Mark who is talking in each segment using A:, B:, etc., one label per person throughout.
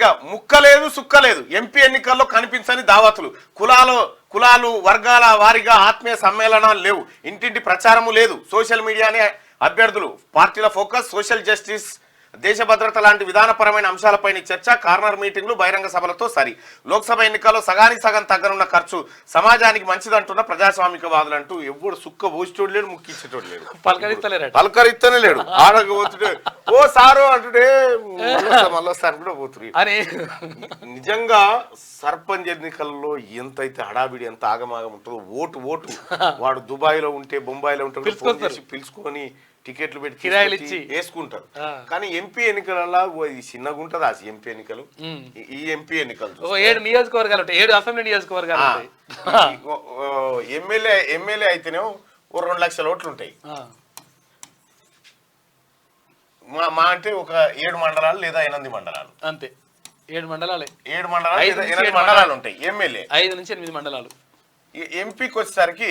A: ఇక ముక్కలేదు సుక్కలేదు ఎంపీ ఎన్నికల్లో కనిపించని దావతులు కులాలు వర్గాల వారిగా ఆత్మీయ సమ్మేళనాలు లేవు ఇంటింటి ప్రచారము లేదు సోషల్ మీడియానే అభ్యర్థులు పార్టీల ఫోకస్ సోషల్ జస్టిస్ దేశ భద్రత లాంటి విధానపరమైన అంశాలపైన చర్చ కార్నర్ మీటింగ్లు బహిరంగ సభలతో సరి లోక్సభ ఎన్నికల్లో సగానికి సగం తగ్గనున్న ఖర్చు సమాజానికి మంచిదంటున్న ప్రజాస్వామికవాదులు అంటూ ఎవడు సుక్క పోసేటోడు లేడు ముక్కించేటోడు లేడు పలకరిస్తూనే లేడు ఆడకపోతుంటే ఓ సారు అంటుంటే మళ్ళొస్తాను కూడా పోతుంది నిజంగా సర్పంచ్ ఎన్నికల్లో ఎంతైతే హడాబిడి ఎంత ఆగమాగం ఉంటుందో ఓటు వాడు దుబాయ్లో ఉంటే బొంబాయిలో ఉంటే ఫోన్ చేసి పిలుచుకొని టికెట్లు పెట్టి కిరాయిలు ఇచ్చి వేసుకుంటారు కానీ ఎంపీ ఎన్నికలలో చిన్నగా ఉంటుంది ఆ ఎంపీ ఎన్నికలు ఈ ఎంపీ ఎన్నికలు
B: 7 నియోజకవర్గాలు 7 అసెంబ్లీ నియోజకవర్గాలు
A: ఎమ్మెల్యే అయితేనేమో 2 లక్షల ఓట్లు ఉంటాయి మా అంటే ఒక 7 మండలాలు లేదా 8 మండలాలు
B: అంతే 7 మండలాలు
A: 7 మండలాలు లేదా 8 మండలాలు ఉంటాయి ఎమ్మెల్యే
B: 5 నుంచి 8 మండలాలు
A: ఎంపీకి వచ్చేసరికి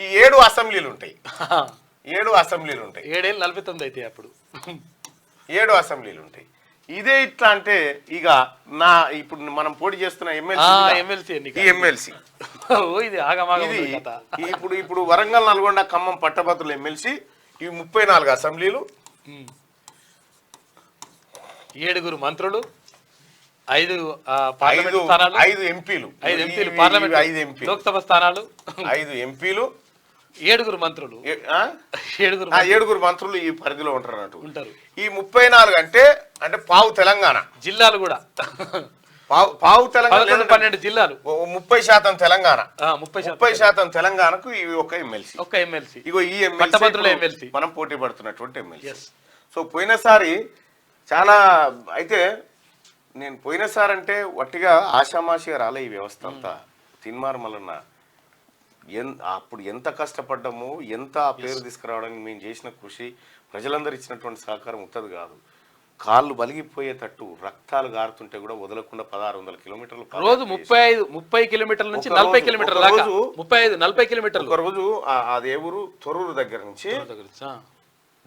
A: ఈ 7 అసెంబ్లీలు ఉంటాయి 7 అసెంబ్లీలు ఉంటాయి
B: 7 ఏళ్ళు 49 అయితే అప్పుడు
A: 7 అసెంబ్లీలు ఉంటాయి ఇదే ఇట్లా అంటే ఇక ఇప్పుడు మనం పోటీ చేస్తున్న ఎమ్మెల్సీ ఇప్పుడు వరంగల్ నల్గొండ ఖమ్మం పట్టభద్రుల ఎమ్మెల్సీ ఇవి 34 అసెంబ్లీలు
B: 7 మంత్రులు 5
A: ఎంపీలు
B: పార్లమెంట్ 5 ఎంపీలు లోక్సభ స్థానాలు
A: 5 ఎంపీలు
B: 7 మంత్రులు
A: 7 మంత్రులు ఈ పరిధిలో ఉంటారు ఈ 34 అంటే పావు తెలంగాణ జిల్లాలు కూడా పావు తెలంగాణ
B: 12 జిల్లాలు
A: 30% తెలంగాణ 30% తెలంగాణకు ఇవి ఒక ఎమ్మెల్సీ ఇగో ఈ ఎమ్మెల్సీ మనం పోటీ పడుతున్నటువంటి ఎమ్మెల్సీ సో పోయినసారి చాలా అయితే నేను పోయినసారి అంటే వట్టిగా ఆషామాషిగా రాలే ఈ వ్యవస్థ అంతా తిన్మార్మలన్న అప్పుడు ఎంత కష్టపడ్డాము ఎంత పేరు తీసుకురావడానికి మేము చేసిన కృషి ప్రజలందరూ ఇచ్చినటువంటి సహకారం ఉత్తది కాదు కాళ్ళు బలిగిపోయేటట్టు రక్తాలు గారుతుంటే కూడా వదలకుండా 1600 కిలోమీటర్లు
B: రోజు 30 కిలోమీటర్ల నుంచి 40 కిలోమీటర్ల దాకా 35-40 కిలోమీటర్లు
A: ఒక రోజు అదే ఊరు తొర్రూరు దగ్గర నుంచి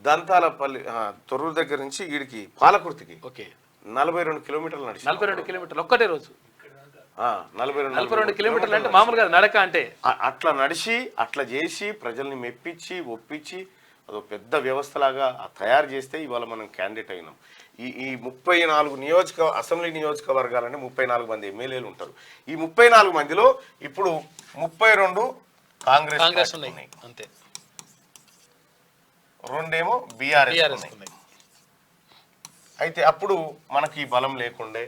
A: దంతాలపల్లి తొర్రూరు దగ్గర నుంచి వీడికి పాలకుర్తికి 42 కిలోమీటర్లు నడిచి
B: 42 కిలోమీటర్లు ఒక్కటే రోజు
A: 42
B: కిలోమీటర్లు అంటే మామూలుగా నడక అంటే
A: అట్లా నడిచి అట్లా చేసి ప్రజల్ని మెప్పించి ఒప్పించి అదో పెద్ద వ్యవస్థలాగా తయారు చేస్తే ఇవాళ మనం క్యాండిడేట్ అయినాం ఈ 34 అసెంబ్లీ నియోజకవర్గాలంటే 34 మంది ఎమ్మెల్యేలు ఉంటారు ఈ 34 మందిలో ఇప్పుడు 32 కాంగ్రెస్ ఉన్నాయి
B: అంతే
A: 2 ఏమో బీఆర్ఎస్ ఉన్నాయి అయితే అప్పుడు మనకి ఈ బలం లేకుండే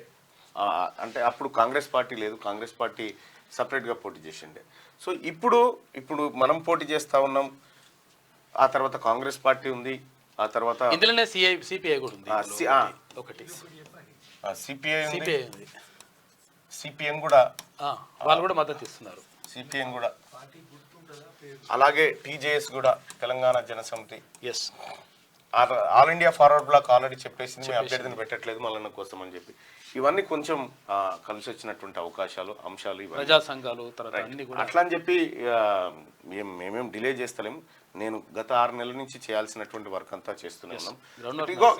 A: అంటే అప్పుడు కాంగ్రెస్ పార్టీ లేదు కాంగ్రెస్ పార్టీ సపరేట్గా పోటీ చేసిండే సో ఇప్పుడు మనం పోటీ చేస్తా ఉన్నాం ఆ తర్వాత కాంగ్రెస్ పార్టీ ఉంది ఆ తర్వాత
B: ఇందులోనే సిపిఐ కూడా ఉంది ఒకటి
A: సిపిఐ ఉంది సిపిఎం కూడా
B: వాళ్ళు కూడా మద్దతు ఇస్తున్నారు
A: సిపిఎం కూడా అలాగే టీజేఎస్ కూడా Telangana Janasamithi all India forward block already చెప్పేసింది మేము అభ్యర్థిని పెట్టట్లేదు మళ్ళీ కోసం అని చెప్పి ఇవన్నీ కొంచెం కలిసి వచ్చినటువంటి అవకాశాలు అంశాలు
B: ప్రజా సంఘాలు
A: అట్లా అని చెప్పి మేమేం డిలే చేస్తలేము నేను గత 6 నెలల నుంచి చేయాల్సినటువంటి వర్క్ అంతా చేస్తూనే ఉన్నాం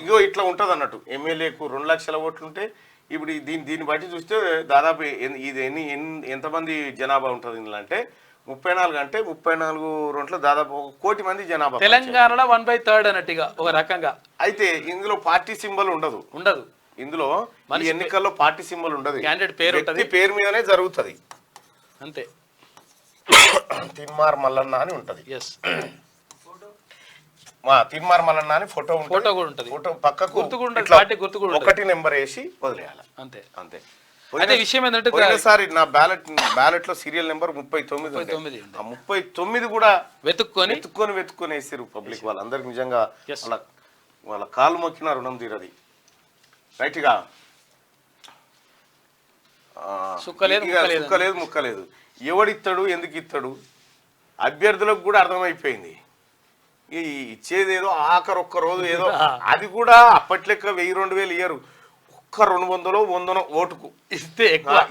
A: ఇగో ఇట్లా ఉంటుంది అన్నట్టు ఎమ్మెల్యేకు 2 లక్షల ఓట్లుంటే ఇప్పుడు దీన్ని బట్టి చూస్తే దాదాపు ఇది ఎంతమంది జనాభా ఉంటుంది ఇందులో అంటే 34 అంటే 34 రోడ్లు దాదాపు 1 కోటి మంది జనాభా
B: తెలంగాణలో 1/3 అన్నట్టుగా ఒక రకంగా
A: అయితే ఇందులో పార్టీ సింబల్ ఉండదు ఇందులో ఈ ఎన్నికల్లో పార్టీ సింబల్ ఉండదు
B: క్యాండిడేట్ పేరు ఉంటది
A: పేరు మీదనే జరుగుతుంది
B: అంతే
A: తిన్మార్ మల్లన్న అని ఉంటది తిన్మార్ మల్లన్న అని ఫోటో
B: కూడా ఉంటది
A: ఫోటో పక్కకు
B: గుర్తు
A: 1 నెంబర్ వేసి వదిలేయాలి
B: అంతే
A: అంతే
B: అదే విషయం ఏంటంటే
A: ఒకసారి నా బ్యాలెట్ లో సీరియల్ నెంబర్ 39 ఆ 39 కూడా వెతుక్కొని వేసారు పబ్లిక్ వాళ్ళందరికి నిజంగా వాళ్ళ కాలు మొక్కిన రుణం తీరది రైట్ గా సుక్కలేదు ముక్కలేదు ఎవడిస్తాడు ఎందుకు ఇస్తాడు అభ్యర్థులకు కూడా అర్థమైపోయింది ఇచ్చేదేదో ఆఖరు ఒక్క రోజు ఏదో అది కూడా అప్పట్లెక్క 1000-2000 ఇయ్యరు ఒక్క 200-100 ఓటుకు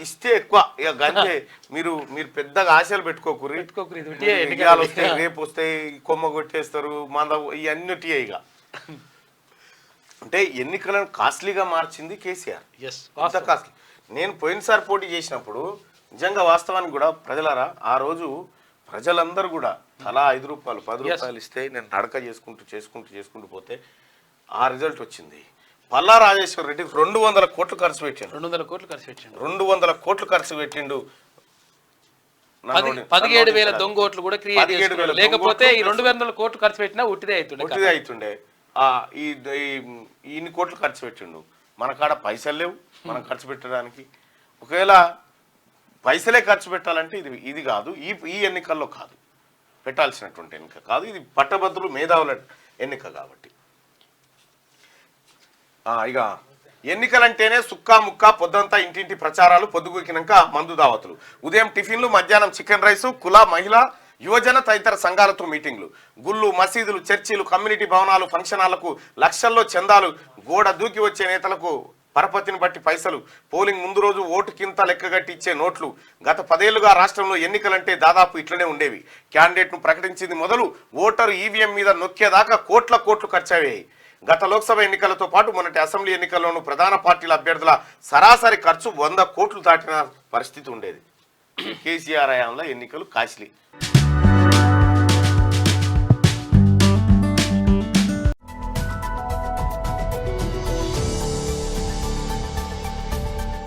A: ఇస్తే ఎక్కువ ఇక గంటే మీరు పెద్దగా ఆశలు పెట్టుకోకూరి రేపు వస్తాయి కొమ్మ కొట్టేస్తారు మంద ఇవన్నీ ఇక అంటే ఎన్నికలను కాస్ట్లీగా మార్చింది కేసీఆర్.
B: ఎస్
A: అంత కాస్ట్లీ. నేను పోయినసారి పోటీ చేసినప్పుడు నిజంగా వాస్తవానికి కూడా ప్రజలారా ఆ రోజు ప్రజలందరూ కూడా తలా 5 రూపాయలు 10 రూపాయలు ఇస్తే నేను నడక చేసుకుంటూ పోతే ఆ రిజల్ట్ వచ్చింది. పల్లా రాజేశ్వర రెడ్డి 200 కోట్లు ఖర్చు పెట్టిండు.
B: 200 కోట్లు ఖర్చు పెట్టిండు.
A: 200 కోట్లు ఖర్చు పెట్టిండు.
B: 17,000 దొంగ ఓట్లు కూడా క్రియేట్ చేశారు. లేకపోతే ఈ 200 కోట్లు ఖర్చు పెట్టినా ఉట్టిదే అవుతుండే. ఇన్ని కోట్లు ఖర్చు పెట్టిండు. మన కాడ పైసలు లేవు మనం ఖర్చు పెట్టడానికి. ఒకవేళ పైసలే ఖర్చు పెట్టాలంటే ఇది కాదు, ఈ ఎన్నికల్లో కాదు, పెట్టాల్సినటువంటి ఎన్నిక కాదు. ఇది పట్టభద్రులు మేధావుల ఎన్నిక కాబట్టి. ఇక ఎన్నికలంటేనే సుక్కా ముక్క పొద్దంతా ఇంటింటి ప్రచారాలు, పొద్దుగూకినాక మందు దావతులు, ఉదయం టిఫిన్లు, మధ్యాహ్నం చికెన్ రైసు, కుల మహిళ యువజన తదితర సంఘాలతో మీటింగ్లు, గుళ్ళు మసీదులు చర్చిలు కమ్యూనిటీ భవనాలు ఫంక్షనాలకు లక్షల్లో చందాలు, గోడ దూకి వచ్చే నేతలకు పరపతిని బట్టి పైసలు, పోలింగ్ ముందు రోజు ఓటుకింత లెక్కగట్టి ఇచ్చే నోట్లు. గత 10 ఏళ్లుగా రాష్ట్రంలో ఎన్నికలంటే దాదాపు ఇట్లనే ఉండేవి. క్యాండిడేట్ను ప్రకటించింది మొదలు ఓటరు ఈవీఎం మీద నొక్కేదాకా కోట్లు ఖర్చయ్యాయి. గత లోక్సభ ఎన్నికలతో పాటు మొన్నటి అసెంబ్లీ ఎన్నికల్లోనూ ప్రధాన పార్టీల అభ్యర్థుల సరాసరి ఖర్చు 100 కోట్లు దాటిన పరిస్థితి ఉండేది. కేసీఆర్ హయాంలో ఎన్నికలు కాస్ట్లీ.